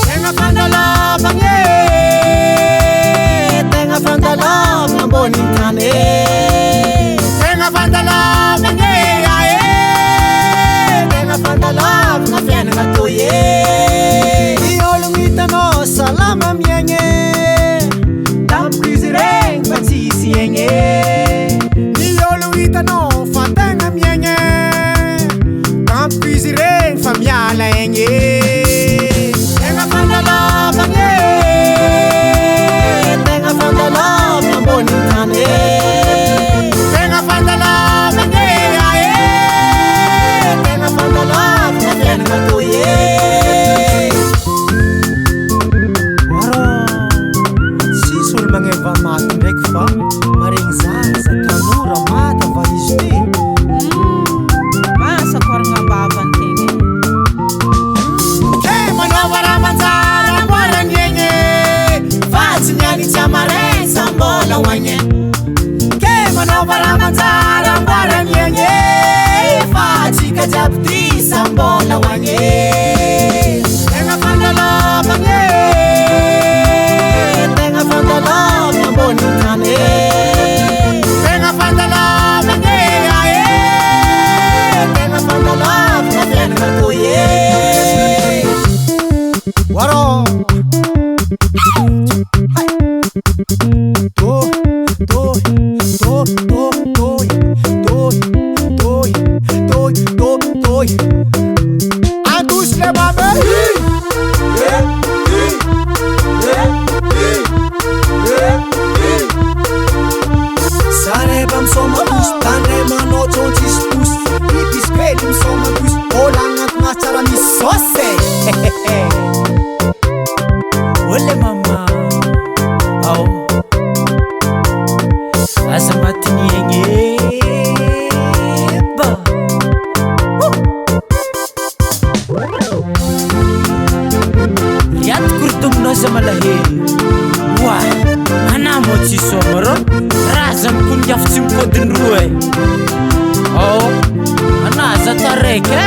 Tenga fandala bange, tenga fandala ngamboni tane, tenga fandala bange aye, tenga fandala ngafiana ngatoye. Iolungita no salama mienge, tam krizireng batisi yenge. Iolungita no fatanga mienge, tam krizireng famiala yenge. Tenga fandala bange, tenga fandala ngamboni tane, tenga fandala bange aye, tenga fandala ngafiana ngatoye. Sisul mangeva maty ndraiky fa maregny zaza tanora mata va izy ty. Masa koragnambava antegna. Ke manaova raha manjary amboarany egny, fa tsy nianitsy amarainy sa mbola hoagny. Ke manaova raha manjary amboarany egny, fa tsika jiaby ty sa mbola hoagny. Tegna fandalovagny, tegna fandalovagny ambony tany, tegna fandalovagny ae, tegna fandalovagny fiainagna toy e. Waro Adus le mame Sare bam soma bus Tane mano chonchis bus Ipis pelim soma bus Olangat macara mi sose Ole mama. Au. Asa matini yenge. Ba. Riat kurtum no sama lahir. Wah, ana mo ci somoro. Razam kun jaftim podin ruwe. Oh, ana zatareke.